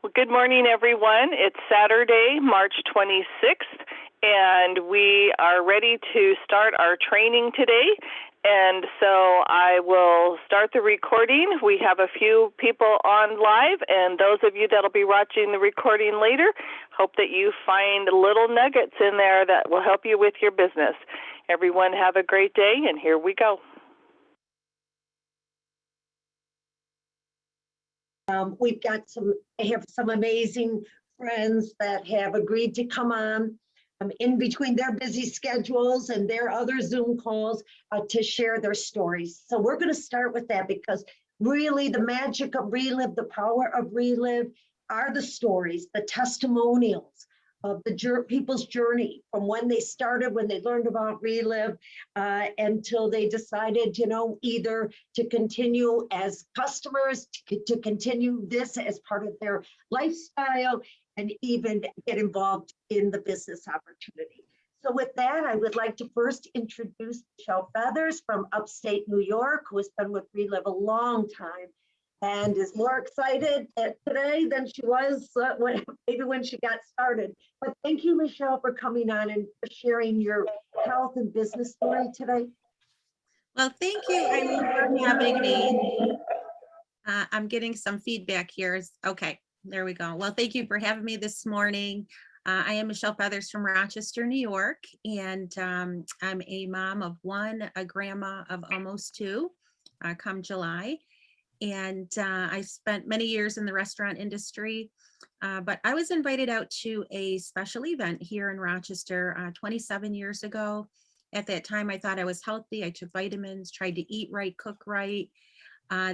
Well, good morning, everyone. It's Saturday, March 26th, and we are ready to start our training today. And so I will start the recording. We have a few people on live, and those of you that will be watching the recording later, hope that you find little nuggets in there that will help you with your business. Everyone have a great day, and here we go. We've got some amazing friends that have agreed to come on in between their busy schedules and their other Zoom calls to share their stories. So we're going to start with that because really the magic of Relive, the power of Relive are the stories, the testimonials of the people's journey from when they started, when they learned about Relive, until they decided, either to continue as customers, to continue this as part of their lifestyle, and even get involved in the business opportunity. So with that, I would like to first introduce Michelle Feathers from upstate New York, who has been with Relive a long time and is more excited today than she was maybe when she got started. But thank you, Michelle, for coming on and for sharing your health and business story today. Well, thank you, Eileen, for having me. I'm getting some feedback here. Okay, there we go. Well, thank you for having me this morning. I am Michelle Feathers from Rochester, New York, and I'm a mom of one, a grandma of almost two, come July. And I spent many years in the restaurant industry, but I was invited out to a special event here in Rochester 27 years ago. At that time, I thought I was healthy. I took vitamins, tried to eat right, cook right. I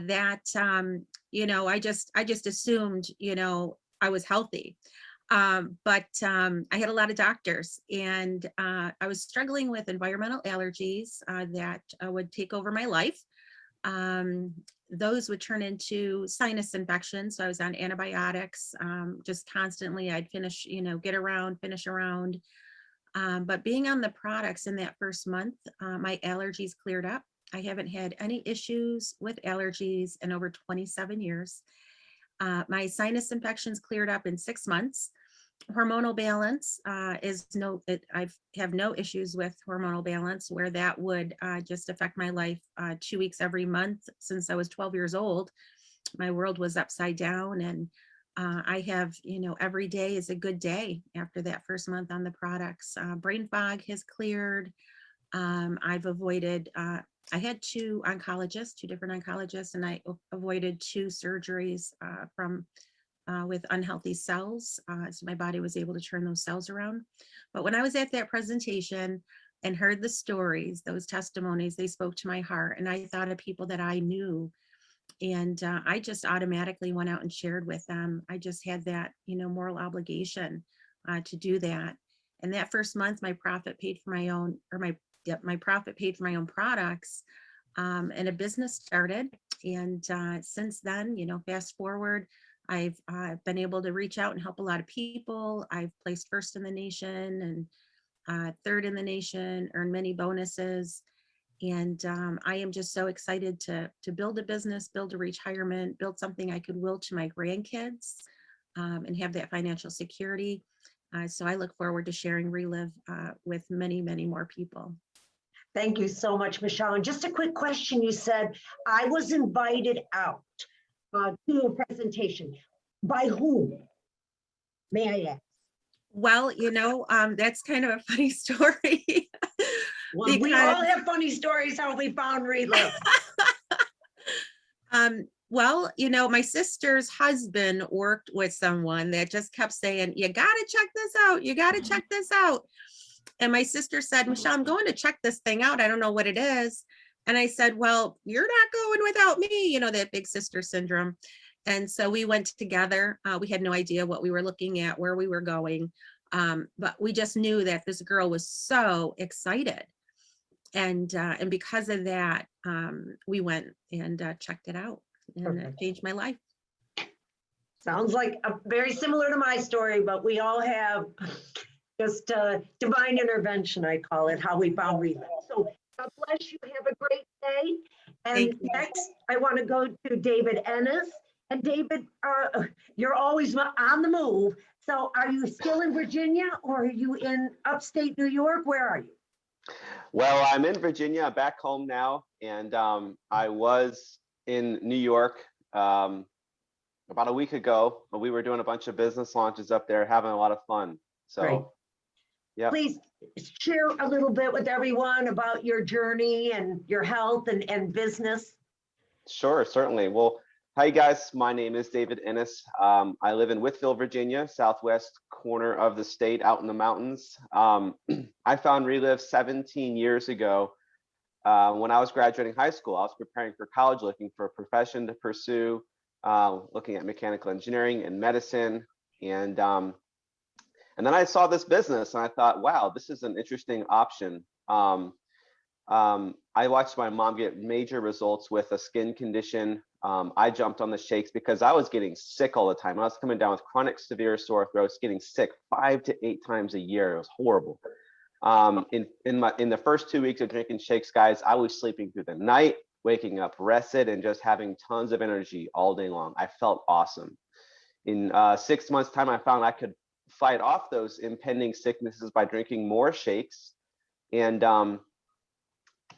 just assumed, I was healthy. But I had a lot of doctors, and I was struggling with environmental allergies that would take over my life. Those would turn into sinus infections. So I was on antibiotics, just constantly. I'd finish around. But being on the products in that first month, my allergies cleared up. I haven't had any issues with allergies in over 27 years. My sinus infections cleared up in 6 months. Hormonal balance I have no issues with hormonal balance, where that would just affect my life 2 weeks every month since I was 12 years old. My world was upside down, and I have, every day is a good day after that first month on the products. Brain fog has cleared. I've avoided, I had two different oncologists, and I avoided 2 surgeries with unhealthy cells. So my body was able to turn those cells around. But when I was at that presentation and heard the stories, those testimonies, they spoke to my heart. And I thought of people that I knew. And I just automatically went out and shared with them. I just had that, moral obligation to do that. And that first month, my profit paid for my own, my profit paid for my own products, and a business started. And since then, fast forward, I've been able to reach out and help a lot of people. I've placed first in the nation and third in the nation, earned many bonuses. And I am just so excited to build a business, build a retirement, build something I could will to my grandkids, and have that financial security. So I look forward to sharing Relive with many, many more people. Thank you so much, Michelle. And just a quick question. You said, I was invited out to a presentation. By whom? May I ask? Well, that's kind of a funny story. Well, we all have funny stories how we found Relive. Well, my sister's husband worked with someone that just kept saying, you got to check this out. You got to check this out. And my sister said, Michelle, I'm going to check this thing out. I don't know what it is. And I said, well, you're not going without me, that big sister syndrome. And so we went together. We had no idea what we were looking at, where we were going. But we just knew that this girl was so excited. And because of that, we went and checked it out, and it changed my life. Sounds like very similar to my story, but we all have just divine intervention, I call it, how we found Relive. So God bless you. Have a great day. And next, I want to go to David Ennis. And David, you're always on the move. So are you still in Virginia or are you in upstate New York? Where are you? Well, I'm in Virginia, I'm back home now, and I was in New York about a week ago, but we were doing a bunch of business launches up there, having a lot of fun. So, Great. yeah. Please share a little bit with everyone about your journey and your health and business. Sure, certainly. Well, hi guys, my name is David Ennis. I live in Whitfield, Virginia, southwest corner of the state, out in the mountains. I found Relive 17 years ago when I was graduating high school. I was preparing for college, looking for a profession to pursue, looking at mechanical engineering and medicine. And then I saw this business and I thought, wow, this is an interesting option. I watched my mom get major results with a skin condition. I jumped on the shakes because I was getting sick all the time. I was coming down with chronic severe sore throats, getting sick 5 to 8 times a year. It was horrible. In the first 2 weeks of drinking shakes, guys, I was sleeping through the night, waking up rested, and just having tons of energy all day long. I felt awesome. In 6 months' time, I found I could fight off those impending sicknesses by drinking more shakes. And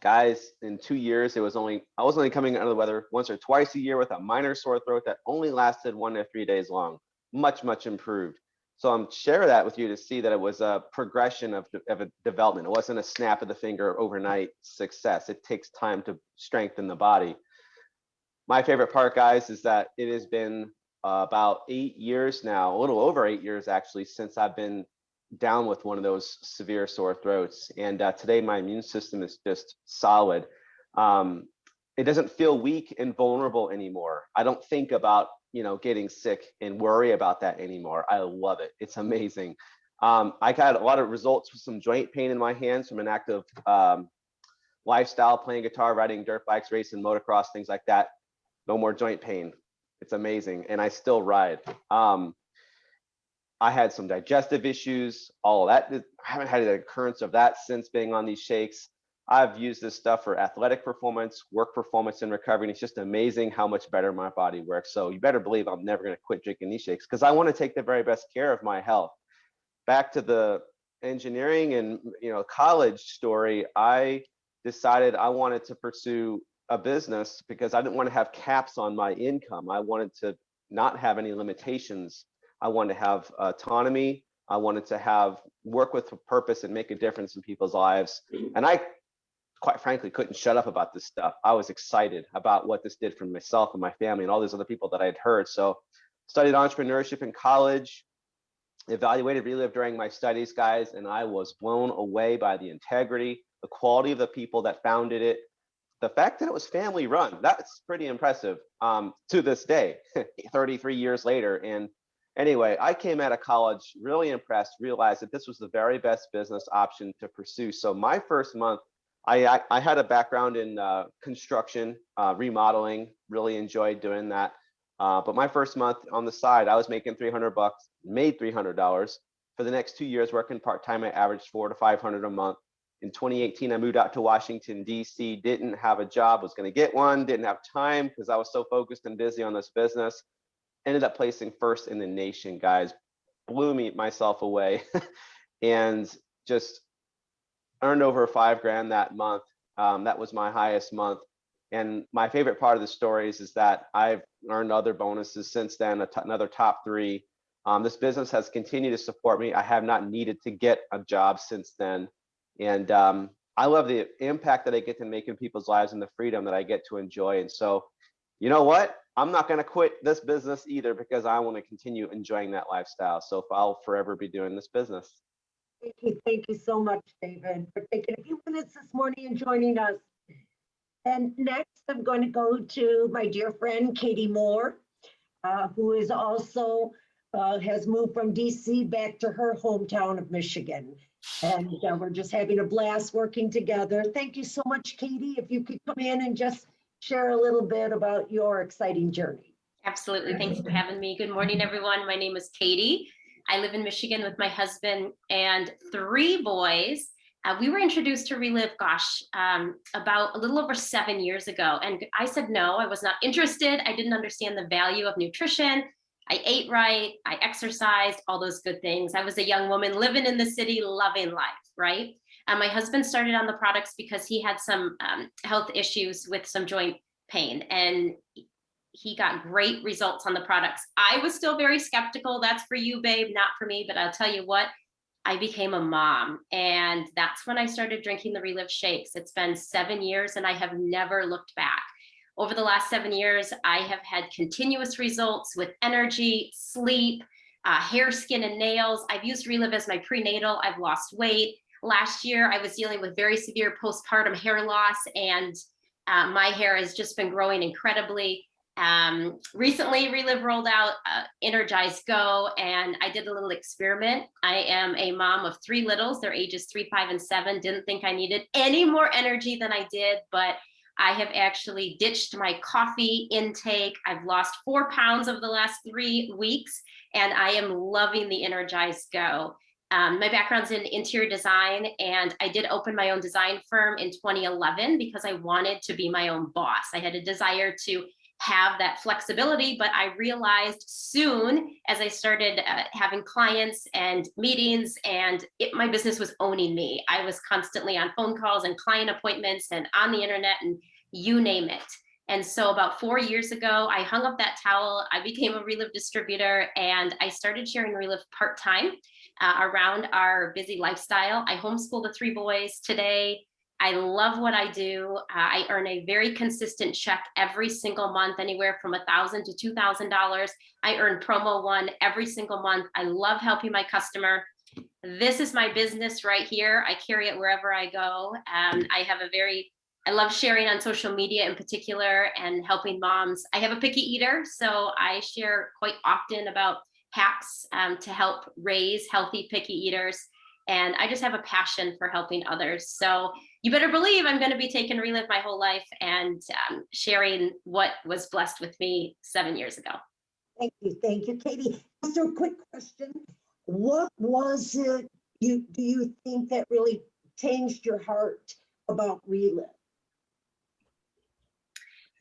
guys, in 2 years, I was only coming under the weather once or twice a year with a minor sore throat that only lasted 1 to 3 days long. Much improved. So I'm sharing that with you to see that it was a progression of a development. It wasn't a snap of the finger overnight success. It takes time to strengthen the body. My favorite part, guys, is that it has been about 8 years now, a little over 8 years actually, since I've been down with one of those severe sore throats. And today my immune system is just solid. It doesn't feel weak and vulnerable anymore. I don't think about, getting sick and worry about that anymore. I love it. It's amazing. I got a lot of results with some joint pain in my hands from an active lifestyle, playing guitar, riding dirt bikes, racing motocross, things like that. No more joint pain. It's amazing. And I still ride. I had some digestive issues, all of that. I haven't had an occurrence of that since being on these shakes. I've used this stuff for athletic performance, work performance, and recovery. And it's just amazing how much better my body works. So you better believe I'm never going to quit drinking these shakes because I want to take the very best care of my health. Back to the engineering and college story, I decided I wanted to pursue a business because I didn't want to have caps on my income. I wanted to not have any limitations. I wanted to have autonomy. I wanted to work with a purpose and make a difference in people's lives. And I, quite frankly, couldn't shut up about this stuff. I was excited about what this did for myself and my family and all these other people that I had heard. So studied entrepreneurship in college, evaluated Relive during my studies, guys, and I was blown away by the integrity, the quality of the people that founded it, the fact that it was family run. That's pretty impressive to this day, 33 years later. And anyway, I came out of college really impressed, realized that this was the very best business option to pursue. So my first month, I had a background in construction, remodeling, really enjoyed doing that. But my first month on the side, I was making $300, made $300. For the next 2 years working part-time, I averaged $400 to $500 a month. In 2018, I moved out to Washington, D.C., didn't have a job, was going to get one, didn't have time because I was so focused and busy on this business. Ended up placing first in the nation, guys. Blew myself away and just earned over $5,000 that month. That was my highest month. And my favorite part of the stories is that I've earned other bonuses since then, another top 3. This business has continued to support me. I have not needed to get a job since then. And I love the impact that I get to make in people's lives and the freedom that I get to enjoy. And so, you know what? I'm not going to quit this business either because I want to continue enjoying that lifestyle. So I'll forever be doing this business. Thank you so much, David, for taking a few minutes this morning and joining us. And next, I'm going to go to my dear friend, Katie Moore, who is also has moved from DC back to her hometown of Michigan. And we're just having a blast working together. Thank you so much, Katie. If you could come in and just share a little bit about your exciting journey. Absolutely. Thanks for having me. Good morning, everyone. My name is Katie. I live in Michigan with my husband and 3 boys. We were introduced to Relive, about a little over 7 years ago. And I said no, I was not interested. I didn't understand the value of nutrition. I ate right, I exercised, all those good things. I was a young woman living in the city, loving life, right? My husband started on the products because he had some health issues with some joint pain, and he got great results on the products. I was still very skeptical. That's for you, babe, not for me. But I'll tell you what, I became a mom, and that's when I started drinking the Relive shakes. It's been 7 years and I have never looked back. Over the last 7 years, I have had continuous results with energy, sleep, hair, skin, and nails. I've used Relive as my prenatal. I've lost weight. Last year, I was dealing with very severe postpartum hair loss, and my hair has just been growing incredibly. Recently, Relive rolled out Energize Go, and I did a little experiment. I am a mom of 3 littles. Their ages 3, 5, and 7. Didn't think I needed any more energy than I did, but I have actually ditched my coffee intake. I've lost 4 pounds over the last 3 weeks, and I am loving the Energize Go. My background's in interior design, and I did open my own design firm in 2011 because I wanted to be my own boss. I had a desire to have that flexibility, but I realized soon as I started having clients and meetings, and my business was owning me. I was constantly on phone calls and client appointments and on the internet and you name it. And so about 4 years ago, I hung up that towel. I became a Relive distributor, and I started sharing Relive part-time around our busy lifestyle. I homeschool the 3 boys today. I love what I do. I earn a very consistent check every single month, anywhere from $1,000 to $2,000. I earn promo 1 every single month. I love helping my customer. This is my business right here. I carry it wherever I go. I love sharing on social media in particular and helping moms. I have a picky eater, so I share quite often about hacks to help raise healthy picky eaters. And I just have a passion for helping others. So you better believe I'm going to be taking Relive my whole life and sharing what was blessed with me 7 years ago. Thank you, Katie. So, quick question: what was it do you think that really changed your heart about Relive?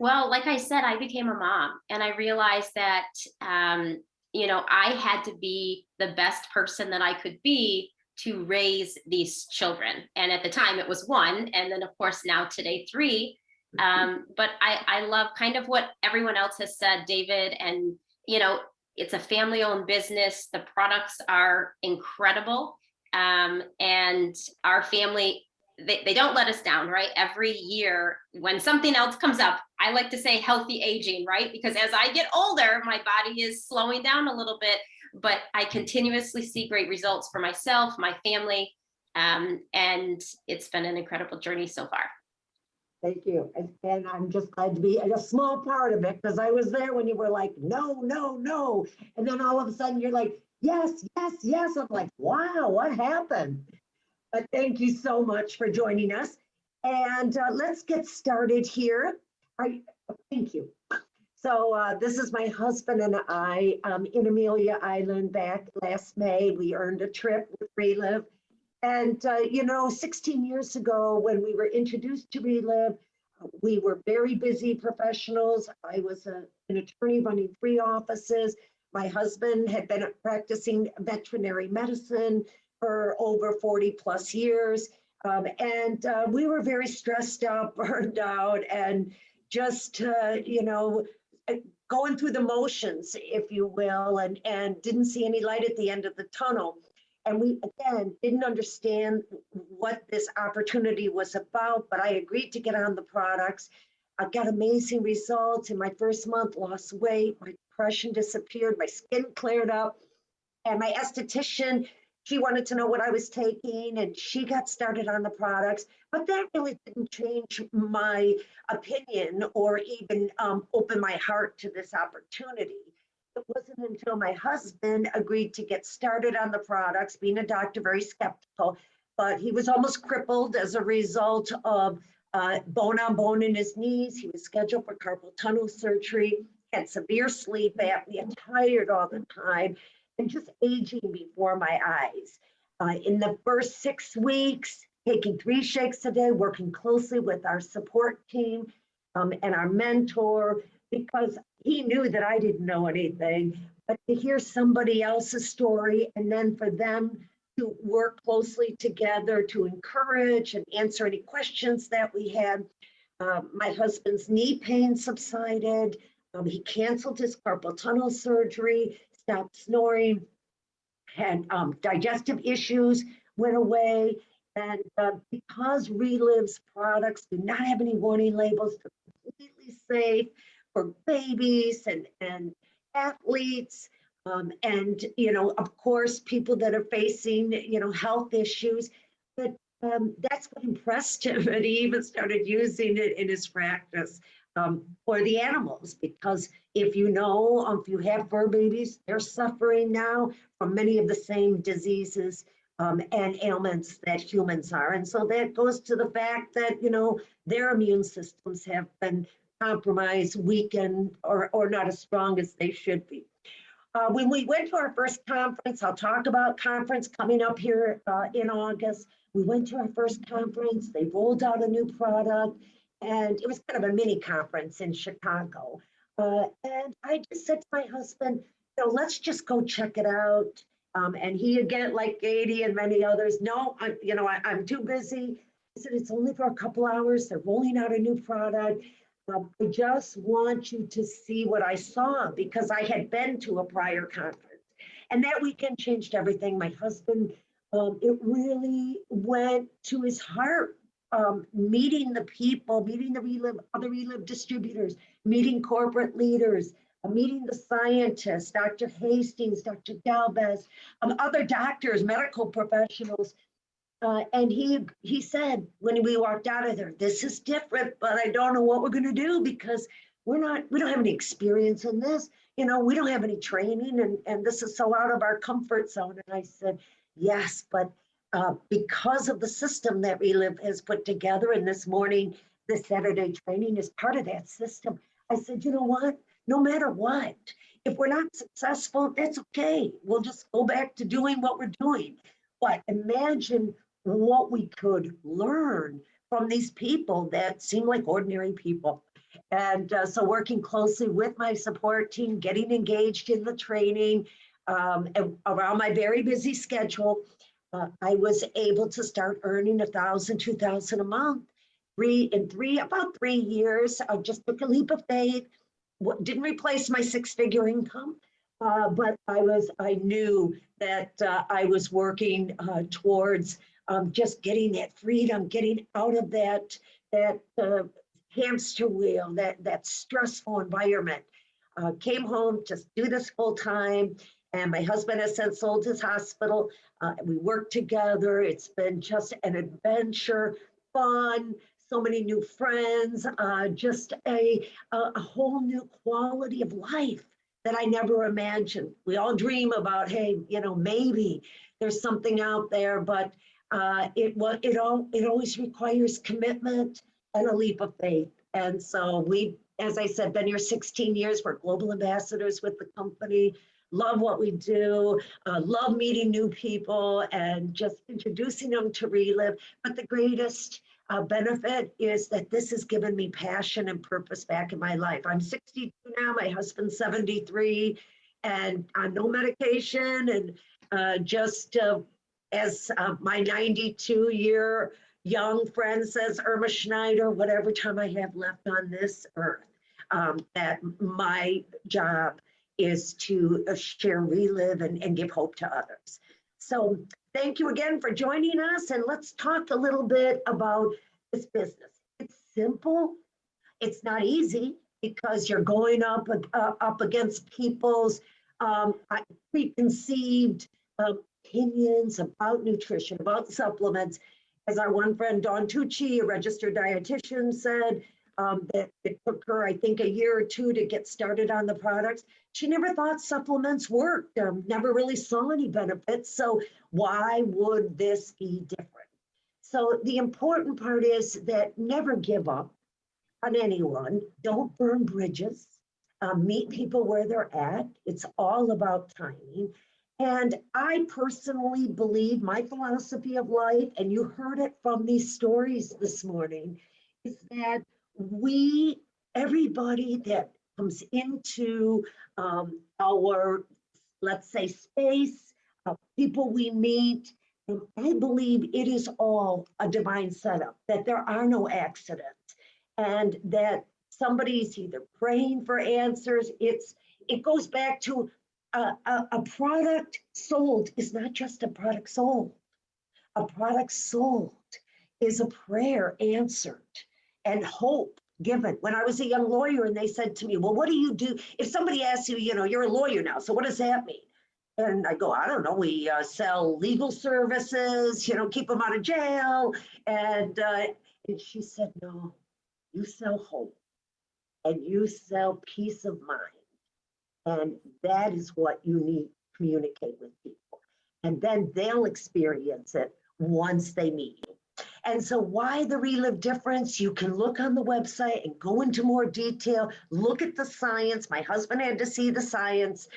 Well, like I said, I became a mom, and I realized that I had to be the best person that I could be to raise these children. And at the time it was 1, and then of course now today 3. But I love kind of what everyone else has said, David, and it's a family-owned business. The products are incredible. And our family, they don't let us down, right? Every year when something else comes up, I like to say healthy aging, right? Because as I get older, my body is slowing down a little bit, but I continuously see great results for myself, my family, and it's been an incredible journey so far. Thank you. And I'm just glad to be a small part of it, because I was there when you were like, no, no, no. And then all of a sudden you're like, yes, yes, yes. I'm like, wow, what happened? But thank you so much for joining us. And let's get started here. Thank you. So this is my husband and I in Amelia Island back last May. We earned a trip with Relive. And, 16 years ago, when we were introduced to Relive, we were very busy professionals. I was an attorney running 3 offices. My husband had been practicing veterinary medicine for over 40 plus years. And we were very stressed out, burned out, and just, going through the motions, if you will, and didn't see any light at the end of the tunnel. And we, again, didn't understand what this opportunity was about, but I agreed to get on the products. I got amazing results. In my first month, lost weight, my depression disappeared, my skin cleared up. And my esthetician, she wanted to know what I was taking, and she got started on the products. But that really didn't change my opinion or even open my heart to this opportunity. It wasn't until my husband agreed to get started on the products, being a doctor, very skeptical, but he was almost crippled as a result of bone on bone in his knees. He was scheduled for carpal tunnel surgery, had severe sleep apnea, tired all the time, and just aging before my eyes. In the first 6 weeks, taking 3 shakes a day, working closely with our support team and our mentor, because he knew that I didn't know anything, but to hear somebody else's story and then for them to work closely together to encourage and answer any questions that we had. My husband's knee pain subsided. He canceled his carpal tunnel surgery, stopped snoring, had digestive issues went away. And because Reliv's products do not have any warning labels, they're completely safe for babies and athletes. And, of course, people that are facing, health issues. But that's what impressed him. And he even started using it in his practice for the animals, because if you have fur babies, they're suffering now from many of the same diseases and ailments that humans are. And so that goes to the fact that, their immune systems have been compromised, weakened, or not as strong as they should be. When we went to our first conference, I'll talk about conference coming up here in August. We went to our first conference, they rolled out a new product, and it was kind of a mini conference in Chicago. And I just said to my husband, let's just go check it out. And he, again, like Katie and many others, no, I'm too busy. I said, it's only for a couple hours. They're rolling out a new product. I just want you to see what I saw, because I had been to a prior conference. And that weekend changed everything. My husband, it really went to his heart, meeting the people, meeting the other Reliv distributors, meeting corporate leaders, meeting the scientists, Dr. Hastings, Dr. Galvez, other doctors, medical professionals. And he said, when we walked out of there, this is different, but I don't know what we're going to do, because we don't have any experience in this. We don't have any training, and this is so out of our comfort zone. And I said, yes, but because of the system that Reliv has put together, and this morning, this Saturday training is part of that system. I said, you know what? No matter what, if we're not successful, that's okay. We'll just go back to doing what we're doing. But imagine what we could learn from these people that seem like ordinary people. And so working closely with my support team, getting engaged in the training, and around my very busy schedule, I was able to start earning $1,000, $2,000 a month. About 3 years, I just took a leap of faith. Didn't replace my 6-figure income, but I knew that I was working towards just getting that freedom, getting out of that hamster wheel, that stressful environment. Came home, just do this full time. And my husband has since sold his hospital. We work together. It's been just an adventure, fun, so many new friends, just a whole new quality of life that I never imagined. We all dream about, hey, maybe there's something out there, but it always requires commitment and a leap of faith. And so we, as I said, been here 16 years. We're global ambassadors with the company. Love what we do, love meeting new people and just introducing them to Reliv. But the greatest benefit is that this has given me passion and purpose back in my life. I'm 62 now, my husband's 73, and on no medication, and just as my 92-year young friend says, Irma Schneider, whatever time I have left on this earth, that my job is to share, Reliv, and give hope to others. So thank you again for joining us, and let's talk a little bit about this business. It's simple. It's not easy, because you're going up against people's preconceived opinions about nutrition, about supplements. As our one friend, Dawn Tucci, a registered dietitian, said, that it took her, I think, a year or two to get started on the products. She never thought supplements worked, never really saw any benefits. So why would this be different? So the important part is that never give up on anyone. Don't burn bridges. Meet people where they're at. It's all about timing. And I personally believe my philosophy of life, and you heard it from these stories this morning, is that everybody that comes into our, let's say, space, people we meet, I believe it is all a divine setup, that there are no accidents, and that somebody's either praying for answers. It goes back to a product sold is not just a product sold. A product sold is a prayer answered and hope given. When I was a young lawyer and they said to me, well, what do you do? If somebody asks you, you're a lawyer now, so what does that mean? And I go, I don't know, we sell legal services, keep them out of jail. And she said, no, you sell hope and you sell peace of mind. And that is what you need to communicate with people. And then they'll experience it once they meet you. And so why the Relive difference? You can look on the website and go into more detail, look at the science. My husband had to see the science.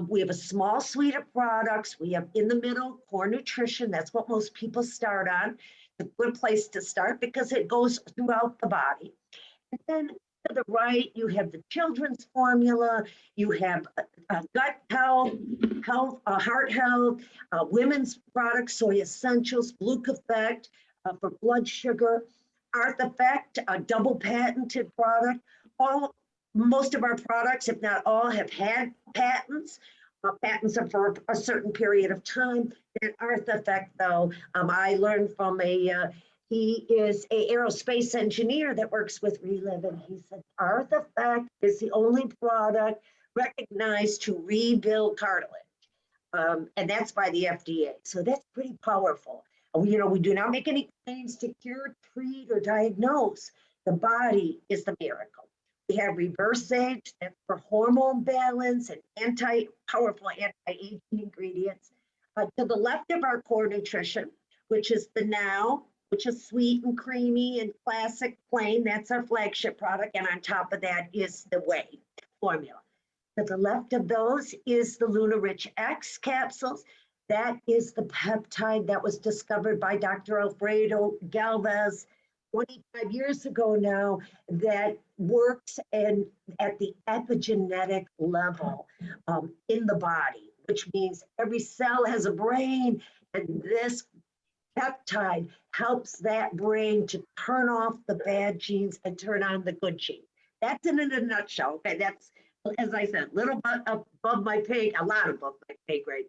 We have a small suite of products. We have in the middle core nutrition. That's what most people start on. It's a good place to start because it goes throughout the body. And then to the right, you have the children's formula, you have gut health, heart health, women's products, soy essentials, Glucofect for blood sugar, Arth Effect, a double patented product. Most of our products, if not all, have had patents. Patents are for a certain period of time. And Arth Effect, though, I learned from he is an aerospace engineer that works with Relive, and he said Arth Effect is the only product recognized to rebuild cartilage, and that's by the FDA. So that's pretty powerful. We do not make any claims to cure, treat, or diagnose. The body is the miracle. We have Reverse Age, that's for hormone balance and powerful anti-aging ingredients. To the left of our core nutrition, which is the Now, which is sweet and creamy and classic plain. That's our flagship product. And on top of that is the Whey formula. To the left of those is the Luna Rich X capsules. That is the peptide that was discovered by Dr. Alfredo Galvez 25 years ago now, that works at the epigenetic level in the body, which means every cell has a brain, and this peptide helps that brain to turn off the bad genes and turn on the good genes. That's in a nutshell. Okay, that's, as I said, a lot above my pay grade.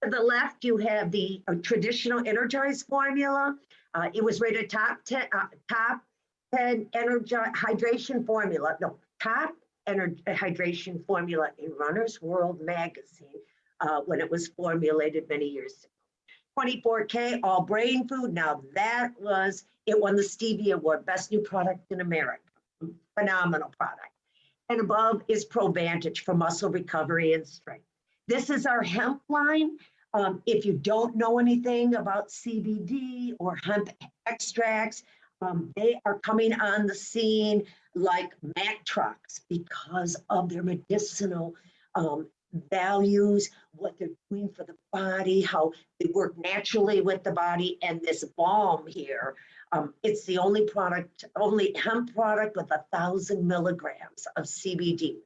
To the left, you have the traditional Energize formula. It was rated top 10 hydration formula. No, top hydration formula in Runner's World magazine when it was formulated many years ago. 24K, all brain food. Now it won the Stevie Award, Best New Product in America. Phenomenal product. And above is ProVantage for muscle recovery and strength. This is our hemp line. If you don't know anything about CBD or hemp extracts, they are coming on the scene like Mack trucks because of their medicinal values, what they're doing for the body, how they work naturally with the body. And this balm here, it's the only hemp product with 1,000 milligrams of CBD.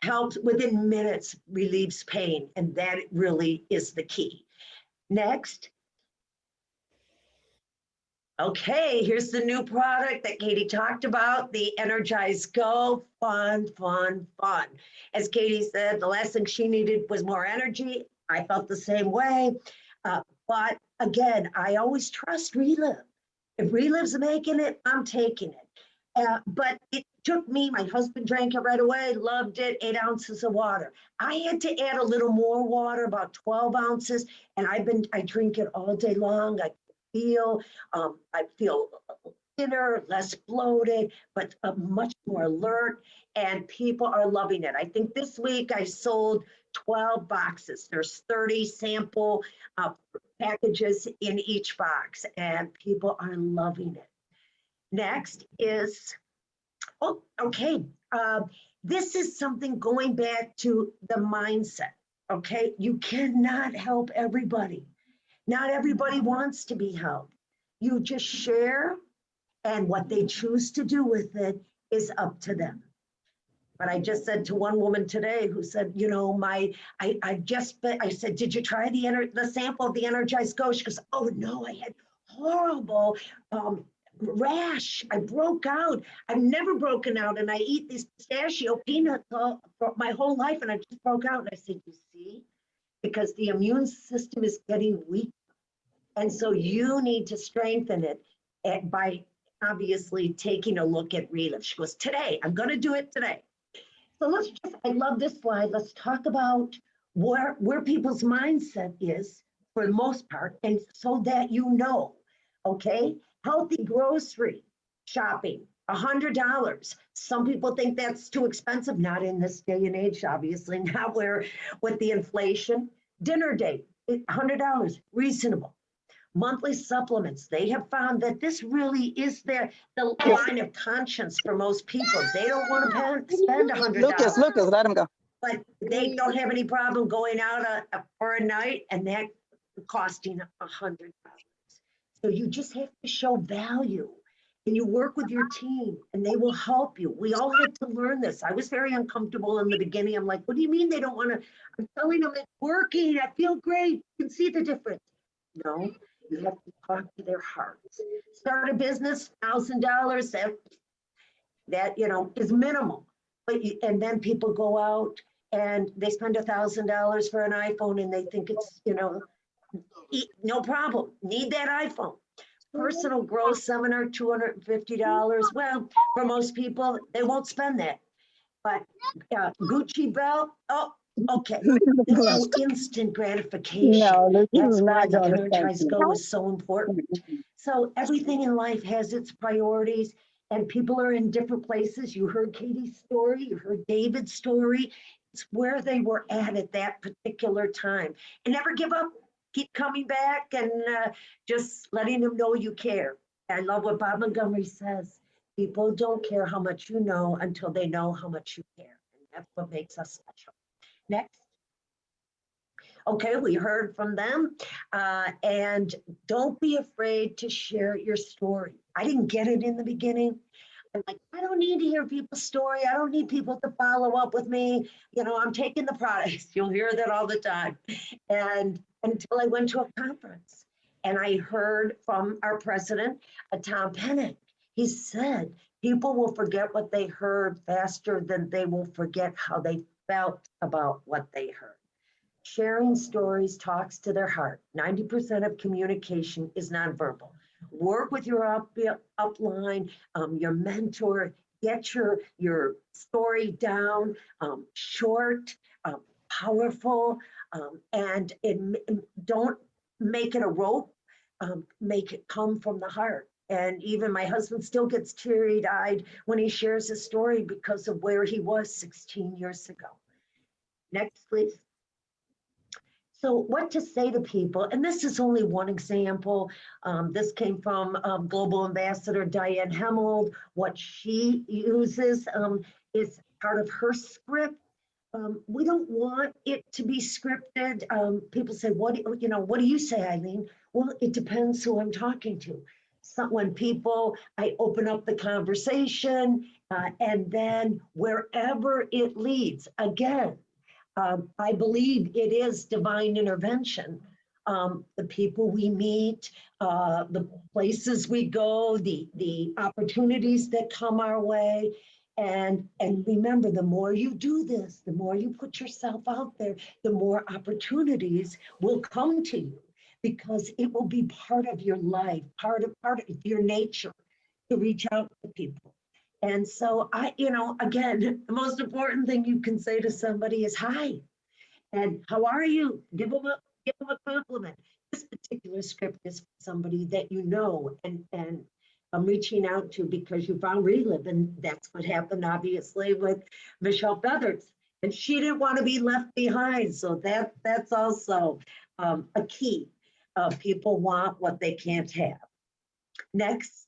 Helps within minutes, relieves pain, and that really is the key. Next. Okay, here's the new product that Katie talked about, the Energize Go. Fun, fun, fun. As Katie said, the last thing she needed was more energy. I felt the same way. But again, I always trust Relive. If Relive's making it, I'm taking it. But it took me, my husband drank it right away, loved it, 8 ounces of water. I had to add a little more water, about 12 ounces, and I drink it all day long. I feel thinner, less bloated, but much more alert, and people are loving it. I think this week I sold 12 boxes. There's 30 sample packages in each box, and people are loving it. Next is, this is something going back to the mindset. okay? You cannot help everybody. Not everybody wants to be helped. You just share, and what they choose to do with it is up to them. But I just said to one woman today who said, you know, I said, did you try the sample of the Energized Go? She goes, oh no, I had horrible rash. I broke out. I've never broken out, and I eat these pistachio peanuts for my whole life, and I just broke out. And I said, you see, because the immune system is getting weak. And so you need to strengthen it by obviously taking a look at Relive. She goes, today, I'm going to do it today. So I love this slide. Let's talk about where people's mindset is for the most part, and so that you know, okay? Healthy grocery shopping, $100. Some people think that's too expensive. Not in this day and age, obviously, not where with the inflation. Dinner date, $100, reasonable. Monthly supplements, they have found that this really is the line of conscience for most people. They don't want to spend $100. Lucas, let him go. But they don't have any problem going out for a night and that costing $100. So you just have to show value, and you work with your team and they will help you. We all had to learn this. I was very uncomfortable in the beginning. I'm like, what do you mean they don't want to? I'm telling them it's working. I feel great. You can see the difference. No, you have to talk to their hearts. Start a business, $1,000, that you know is minimal. But and then people go out and they spend $1,000 for an iPhone and they think it's, you know, no problem. Need that iPhone. Personal growth seminar, $250. Well, for most people, they won't spend that. But Gucci belt, oh, okay. This is instant gratification. No, this That's is why not the going to Energized Go is so important. So everything in life has its priorities, and people are in different places. You heard Katie's story, you heard David's story. It's where they were at that particular time. And never give up. Keep coming back and just letting them know you care. I love what Bob Montgomery says. People don't care how much you know until they know how much you care. And that's what makes us special. Next. Okay, we heard from them. And don't be afraid to share your story. I didn't get it in the beginning. I'm like, I don't need to hear people's story. I don't need people to follow up with me. You know, I'm taking the products. You'll hear that all the time. And until I went to a conference and I heard from our president, Tom Pennick. He said, people will forget what they heard faster than they will forget how they felt about what they heard. Sharing stories talks to their heart. 90% of communication is nonverbal. Work with your upline, your mentor, get your story down, short, powerful, and don't make it a rope, make it come from the heart. And even my husband still gets teary-eyed when he shares his story because of where he was 16 years ago. Next, please. So what to say to people, and this is only one example. This came from Global Ambassador Diane Hemmold. What she uses is part of her script. We don't want it to be scripted. People say, what do you say, Eileen? Well, it depends who I'm talking to. So when I open up the conversation, and then wherever it leads, again, I believe it is divine intervention. The people we meet, the places we go, the opportunities that come our way. And remember, the more you do this, the more you put yourself out there, the more opportunities will come to you, because it will be part of your life, part of your nature to reach out to people. And so again, the most important thing you can say to somebody is hi, and how are you? Give them a compliment. This particular script is for somebody that you know, and I'm reaching out to because you found Relive, and that's what happened obviously with Michelle Feathers, and she didn't want to be left behind. So that's also a key. People want what they can't have. Next.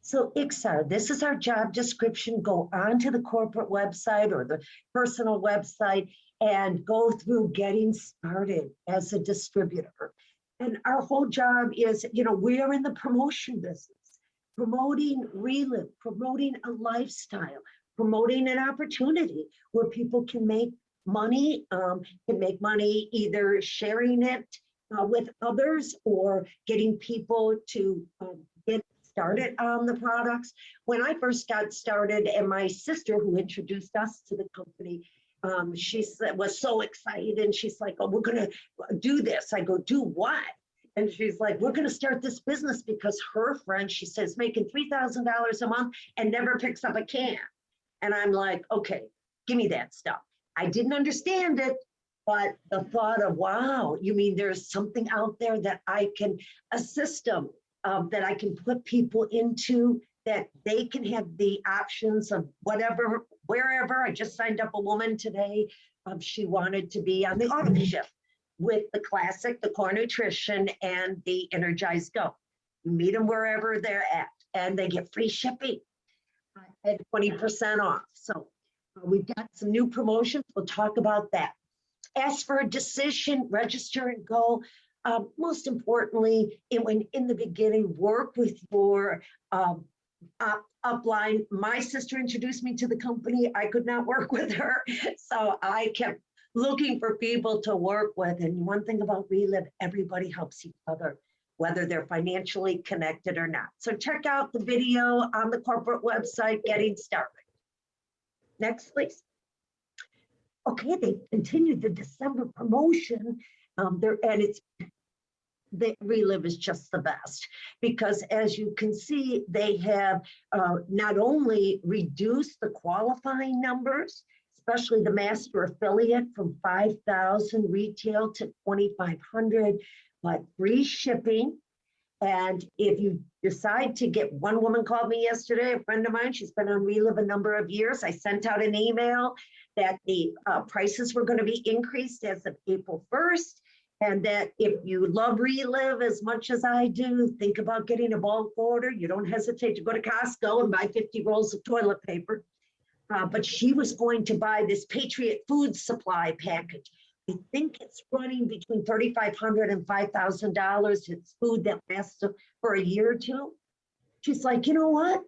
So IXAR, this is our job description. Go onto the corporate website or the personal website and go through getting started as a distributor. And our whole job is, we are in the promotion business, promoting Relive, promoting a lifestyle, promoting an opportunity where people can make money, either sharing it with others or getting people to get started on the products. When I first got started, and my sister who introduced us to the company, she was so excited, and she's like, "Oh, we're gonna do this." I go, "Do what?" And she's like, "We're gonna start this business," because her friend, she says, making $3,000 a month and never picks up a can. And I'm like, "Okay, give me that stuff." I didn't understand it, but the thought of, wow, you mean there's something out there that I can assist them, that I can put people into, that they can have the options of whatever, wherever. I just signed up a woman today. She wanted to be on the auto shift with the classic, the core nutrition, and the Energize Go. You meet them wherever they're at, and they get free shipping at 20% off. So we've got some new promotions. We'll talk about that. Ask for a decision, register and go. Most importantly, in the beginning, work with your upline. My sister introduced me to the company. I could not work with her, so I kept looking for people to work with. And one thing about Relive, everybody helps each other, whether they're financially connected or not. So check out the video on the corporate website, Getting Started. Next, please. Okay, they continued the December promotion there, and the Relive is just the best, because as you can see, they have not only reduced the qualifying numbers, especially the master affiliate, from 5,000 retail to 2,500, but free shipping. And if you decide to get, one woman called me yesterday, a friend of mine, she's been on Relive a number of years. I sent out an email that the prices were going to be increased as of April 1st. And that if you love Relive as much as I do, think about getting a bulk order. You don't hesitate to go to Costco and buy 50 rolls of toilet paper. But she was going to buy this Patriot Food Supply package. I think it's running between $3,500 and $5,000. It's food that lasts for a year or two. She's like, "You know what?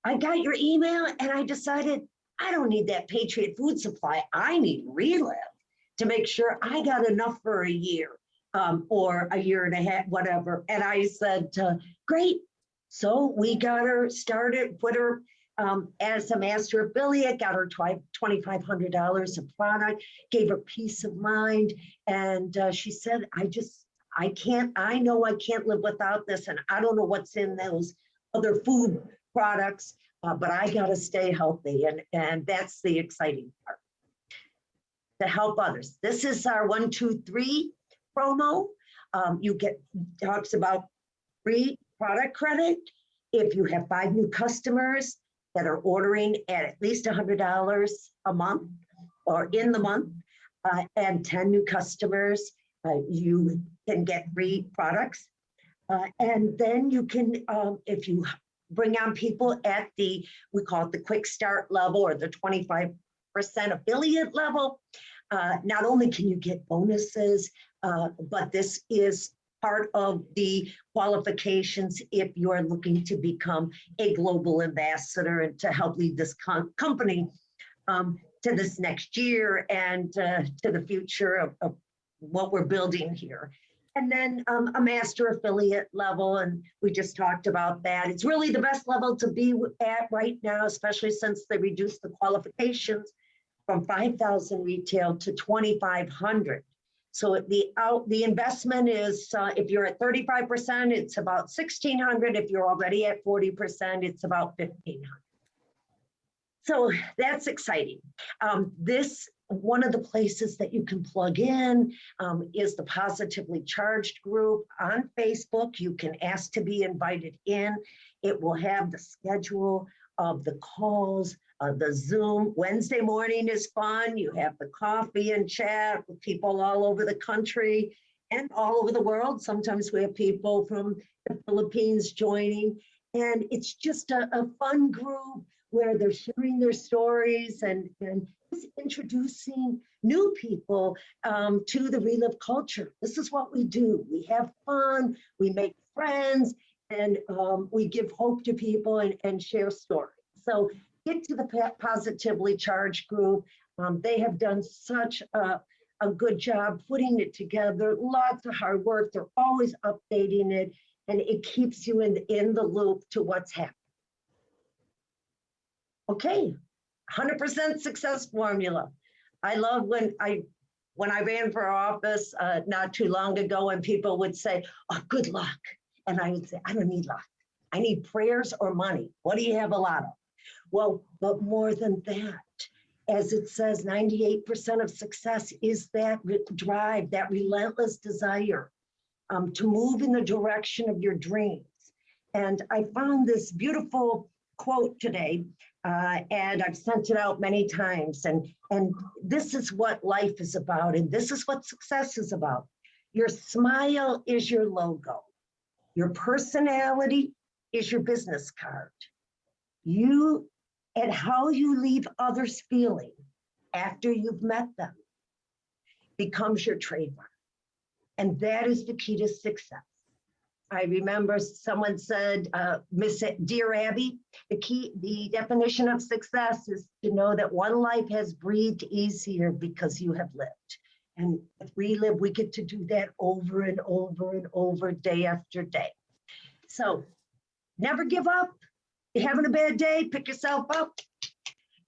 I got your email and I decided I don't need that Patriot Food Supply. I need Relive to make sure I got enough for a year or a year and a half, whatever." And I said, "Great." So we got her started, put her as a master affiliate, got her $2,500 of product, gave her peace of mind. And she said, I know I can't live without this. And I don't know what's in those other food products, but I got to stay healthy. And that's the exciting part, to help others. This is our 1, 2, 3 promo. Talks about free product credit if you have 5 new customers that are ordering at least $100 a month or in the month, and 10 new customers, you can get free products. And then you can, if you bring on people at we call it the quick start level or the 25% affiliate level, not only can you get bonuses, but this is part of the qualifications if you are looking to become a global ambassador and to help lead this company to this next year and to the future of what we're building here. And then a master affiliate level, and we just talked about that. It's really the best level to be at right now, especially since they reduced the qualifications from 5,000 retail to 2,500. So the investment is, if you're at 35%, it's about 1,600. If you're already at 40%, it's about 1,500. So that's exciting. One of the places that you can plug in is the Positively Charged group on Facebook. You can ask to be invited in. It will have the schedule of the calls, the Zoom. Wednesday morning is fun. You have the coffee and chat with people all over the country and all over the world. Sometimes we have people from the Philippines joining. And it's just a fun group where they're sharing their stories and just introducing new people to the Relive culture. This is what we do. We have fun, we make friends, and we give hope to people and share stories. So get to the Positively Charged group. They have done such a good job putting it together, lots of hard work. They're always updating it, and it keeps you in the loop to what's happening. Okay, 100% success formula. I love when I ran for office not too long ago, and people would say, "Oh, good luck," and I would say, "I don't need luck. I need prayers or money. What do you have a lot of?" Well, but more than that, as it says, 98% of success is that drive, that relentless desire to move in the direction of your dreams. And I found this beautiful quote today, and I've sent it out many times. And this is what life is about, and this is what success is about. Your smile is your logo. Your personality is your business card. You and how you leave others feeling after you've met them becomes your trademark. And that is the key to success. I remember someone said, Dear Abby, the definition of success is to know that one life has breathed easier because you have lived. And with Relive, we get to do that over and over and over, day after day. So never give up. You're having a bad day, pick yourself up,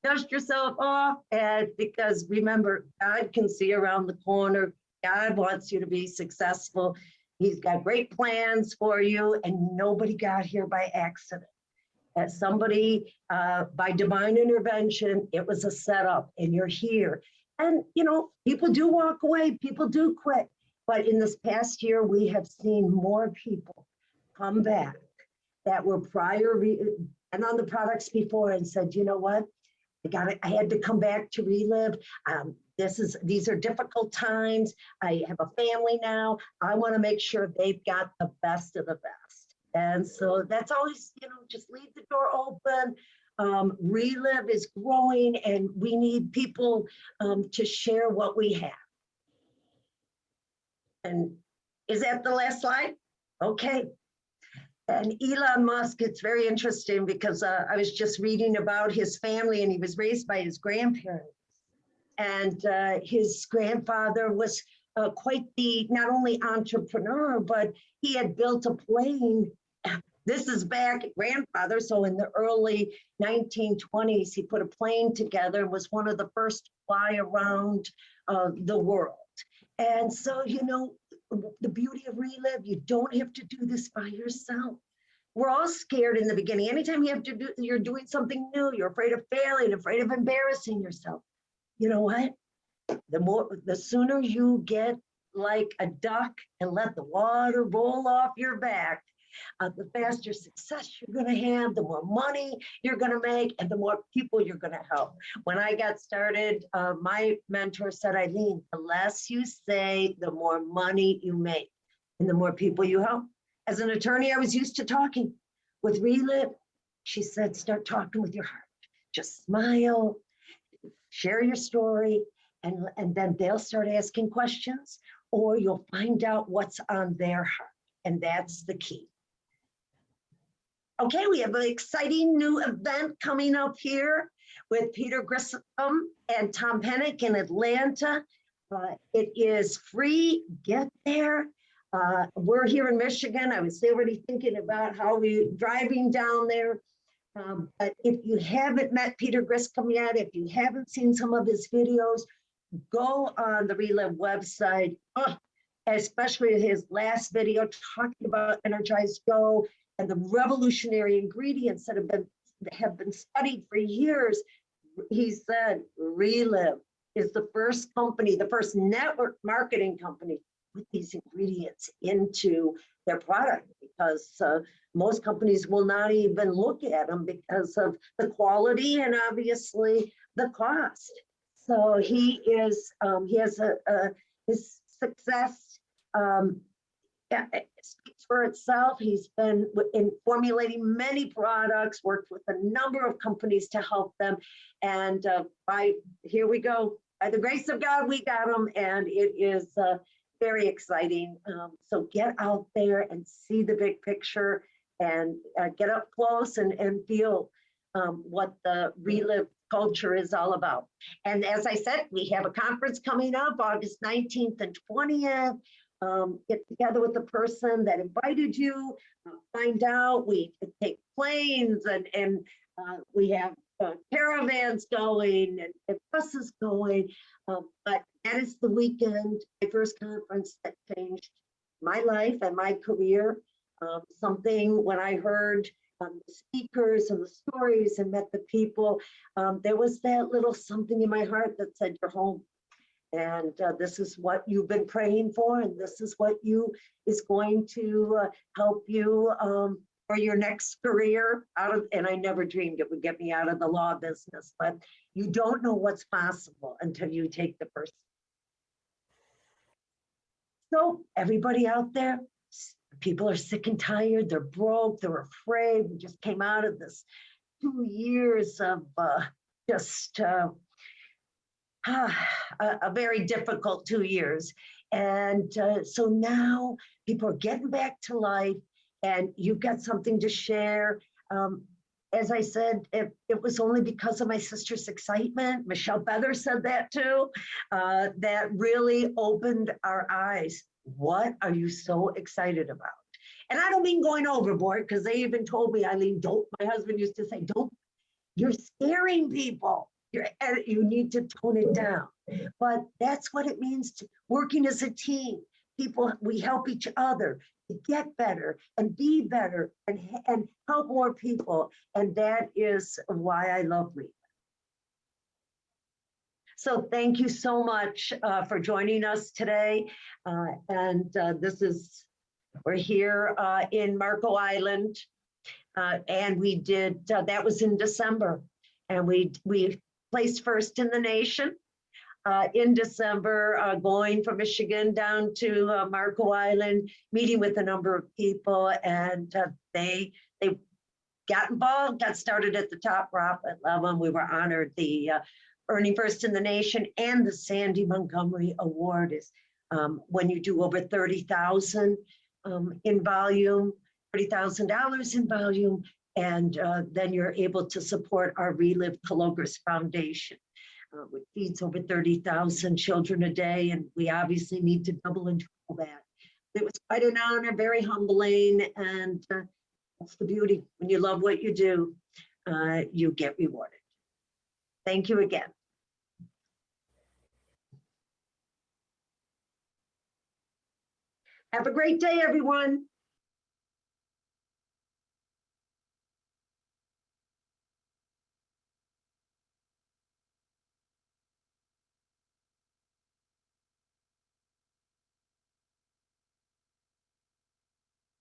dust yourself off, and because remember, God can see around the corner. God wants you to be successful. He's got great plans for you, and nobody got here by accident. As somebody, by divine intervention, it was a setup, and you're here. And, you know, people do walk away, people do quit. But in this past year, we have seen more people come back that were and on the products before and said, you know what? I had to come back to Relive. These are difficult times. I have a family now. I want to make sure they've got the best of the best. And so that's always, you know, just leave the door open. Relive is growing, and we need people to share what we have. And is that the last slide? Okay. And Elon Musk, it's very interesting because I was just reading about his family, and he was raised by his grandparents. And his grandfather was quite the, not only entrepreneur, but he had built a plane. This is back grandfather. So in the early 1920s, he put a plane together and was one of the first to fly around the world. And so, you know, the beauty of Relive, you don't have to do this by yourself. We're all scared in the beginning. Anytime you're doing something new, you're afraid of failing, afraid of embarrassing yourself. You know what? The sooner you get like a duck and let the water roll off your back, the faster success you're going to have, the more money you're going to make, and the more people you're going to help. When I got started, my mentor said, Eileen, the less you say, the more money you make and the more people you help. As an attorney, I was used to talking. With Relive, she said, start talking with your heart. Just smile, share your story, and then they'll start asking questions, or you'll find out what's on their heart. And that's the key. Okay, we have an exciting new event coming up here with Peter Grissom and Tom Pennick in Atlanta. It is free, get there. We're here in Michigan. I was already thinking about how we're driving down there. But if you haven't met Peter Grissom yet, if you haven't seen some of his videos, go on the Relive website, especially his last video talking about Energize Go and the revolutionary ingredients that have been studied for years. He said Relive is the first company, the first network marketing company with these ingredients into their product, because most companies will not even look at them because of the quality and obviously the cost. So he has his success Yeah, it speaks for itself. He's been in formulating many products, worked with a number of companies to help them. And here we go. By the grace of God, we got them, and it is very exciting. So get out there and see the big picture, and get up close and feel what the Relive culture is all about. And as I said, we have a conference coming up August 19th and 20th. Get together with the person that invited you, find out. We take planes, and we have caravans going and buses going. But that is the weekend, my first conference that changed my life and my career. Something when I heard the speakers and the stories and met the people, there was that little something in my heart that said, you're home. And this is what you've been praying for, and this is what is going to help you for your next career out of, and I never dreamed it would get me out of the law business, but you don't know what's possible until you take the first. So everybody out there, people are sick and tired, they're broke, they're afraid. We just came out of this 2 years of a very difficult 2 years. And so now people are getting back to life, and you've got something to share. As I said, it was only because of my sister's excitement. Michelle Beather said that too, that really opened our eyes. What are you so excited about? And I don't mean going overboard, because they even told me, Eileen, don't, my husband used to say, don't, you're scaring people. You need to tone it down. But that's what it means to working as a team. People, we help each other to get better and be better and help more people. And that is why I love Relive. So thank you so much for joining us today. We're here in Marco Island. And we did, that was in December. And we placed first in the nation in December, going from Michigan down to Marco Island, meeting with a number of people, and they got involved, got started at the top profit level, and we were honored. The earning first in the nation and the Sandy Montgomery Award is when you do over 30,000 in volume, $30,000 in volume, and then you're able to support our Relive Calogres Foundation, which feeds over 30,000 children a day, and we obviously need to double and triple that. It was quite an honor, very humbling, and that's the beauty. When you love what you do, you get rewarded. Thank you again. Have a great day, everyone.